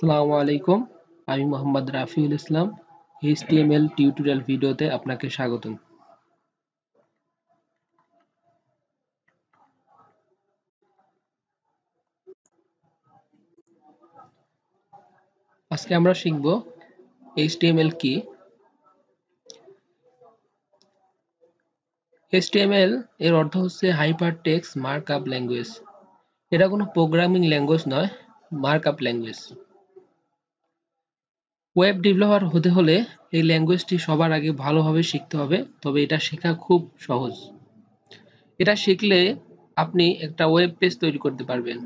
আসসালামু আলাইকুম। আমি মোহাম্মদ রাফিউল ইসলাম। HTML টিউটোরিয়াল ভিডিওতে আপনাকে স্বাগতম। আজকে আমরা শিখব HTML কি। HTML এর অর্থ হচ্ছে হাইপারটেক্সট মার্কআপ ল্যাঙ্গুয়েজ। এটা কোনো প্রোগ্রামিং ল্যাঙ্গুয়েজ নয়, মার্কআপ ল্যাঙ্গুয়েজ। ওয়েব ডেভেলপার হতে হলে এই ল্যাঙ্গুয়েজটি সবার আগে ভালোভাবে শিখতে হবে, তবে এটা শেখা খুব সহজ। এটা শিখলে আপনি একটা ওয়েব পেজ তৈরি করতে পারবেন।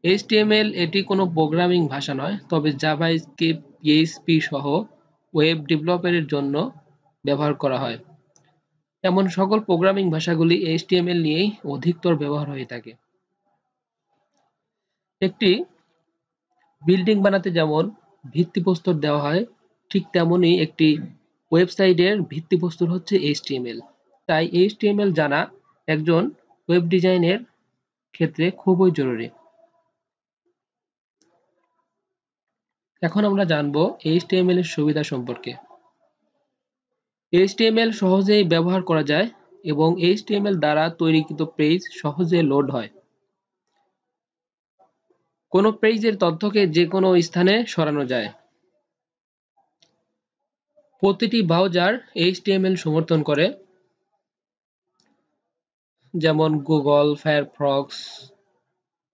HTML এটি কোনো প্রোগ্রামিং ভাষা নয়, তবে জাভাস্ক্রিপ্ট, PHP সহ ওয়েব ডেভেলপের জন্য ব্যবহার করা হয়। এমন সকল প্রোগ্রামিং ভাষাগুলি HTML নিয়েই অধিকতর ব্যবহার হয়ে থাকে। একটি বিল্ডিং বানাতে যেমন ভিত্তিপ্রস্তর দেওয়া হয়, ঠিক তেমনই একটি ওয়েবসাইটের ভিত্তিপ্রস্তর হচ্ছে HTML। তাই HTML জানা একজন ওয়েব ডিজাইনের ক্ষেত্রে খুবই জরুরি। এখন আমরা জানব HTML এর সুবিধা সম্পর্কে। HTML সহজেই ব্যবহার করা যায় এবং HTML দ্বারা তৈরিকৃত পেজ সহজে লোড হয়। কোনো পেজের তথ্যকে যে কোনো স্থানে সরানো যায়। প্রতিটি ব্রাউজার HTML সমর্থন করে, যেমন গুগল, ফায়ারফক্স,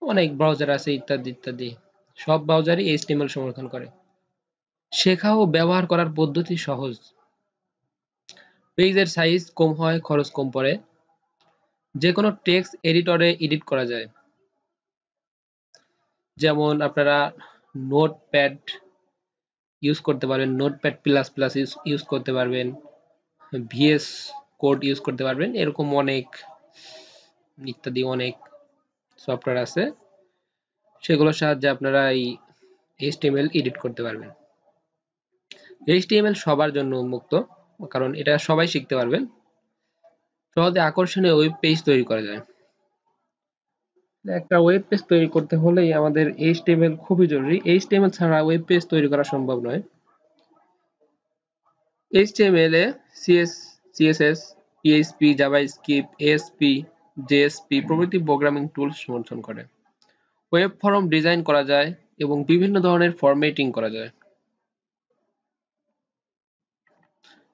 অনেক ব্রাউজার আছে ইত্যাদি ইত্যাদি। সব ব্রাউজারই HTML সমর্থন করে। শেখা ও ব্যবহার করার পদ্ধতি সহজ। পেজের সাইজ কম হয়, খরচ কম পড়ে। যে কোনো টেক্সট এডিটরে এডিট করা যায়, যেমন আপনারা নোটপ্যাড ইউজ করতে পারবেন, নোটপ্যাড প্লাস প্লাস ইউজ করতে পারবেন, VS কোড ইউজ করতে পারবেন, এরকম অনেক ইত্যাদি অনেক সফটওয়্যার আছে, সেগুলোর সাহায্যে আপনারা এই HTML এডিট করতে পারবেন। HTML সবার জন্য উন্মুক্ত, কারণ এটা সবাই শিখতে পারবেন। সহজে আকর্ষণীয় ওয়েব পেজ তৈরি করা যায়। একটা ওয়েব পেজ তৈরি করতে হলেই আমাদের HTML খুবই জরুরি। HTML ছাড়া ওয়েব পেজ তৈরি করা সম্ভব নয়। HTML এ CSS, PHP, JavaScript, ASP, JSP প্রভৃতি প্রোগ্রামিং টুলস সমর্থন করে। ওয়েব ফর্ম ডিজাইন করা যায় এবং বিভিন্ন ধরনের ফরম্যাটিং করা যায়।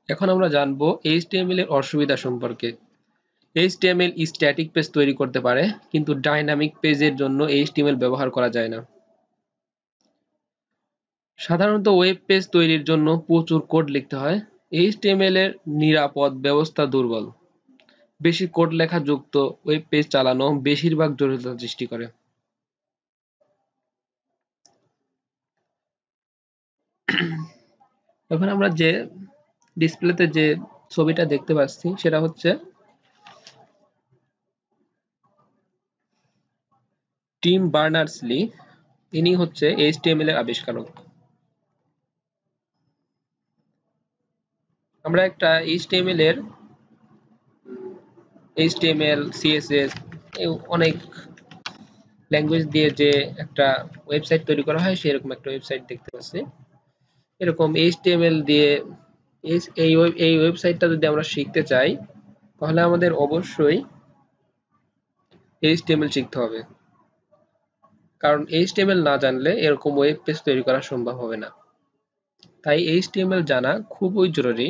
এখন আমরা জানবো HTML এর অসুবিধা সম্পর্কে। HTML স্ট্যাটিক পেজ তৈরি করতে পারে, কিন্তু ডাইনামিক পেজের জন্য HTML ব্যবহার করা যায় না। সাধারণত ওয়েব পেজ তৈরির জন্য প্রচুর কোড লিখতে হয়। HTML এর নিরাপদ ব্যবস্থা দুর্বল। বেশি কোড লেখা যুক্ত ওয়েব পেজ চালানো বেশিরভাগ জটিলতা সৃষ্টি করে। এখন আমরা যে ডিসপ্লেতে যে ছবিটা দেখতে পাচ্ছি সেটা হচ্ছে টিম বার্নার্স-লি। ইনি হচ্ছে HTML এর আবিষ্কারক। আমরা একটা HTML, CSS অনেক ল্যাঙ্গুয়েজ দিয়ে যে একটা ওয়েবসাইট তৈরি করা হয় সেরকম একটা ওয়েবসাইট দেখতে পাচ্ছি। এরকম HTML দিয়ে এই ওয়েবসাইটটা যদি আমরা শিখতে চাই, তাহলে আমাদের অবশ্যই HTML শিখতে হবে, কারণ HTML না জানলে এরকম ওয়েব পেজ তৈরি করা সম্ভব হবে না। তাই HTML জানা খুবই জরুরি।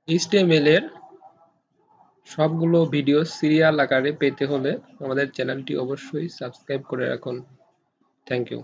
HTML এর সবগুলো ভিডিও সিরিয়াল আকারে পেতে হলে আমাদের চ্যানেলটি অবশ্যই সাবস্ক্রাইব করে রাখুন। Thank you.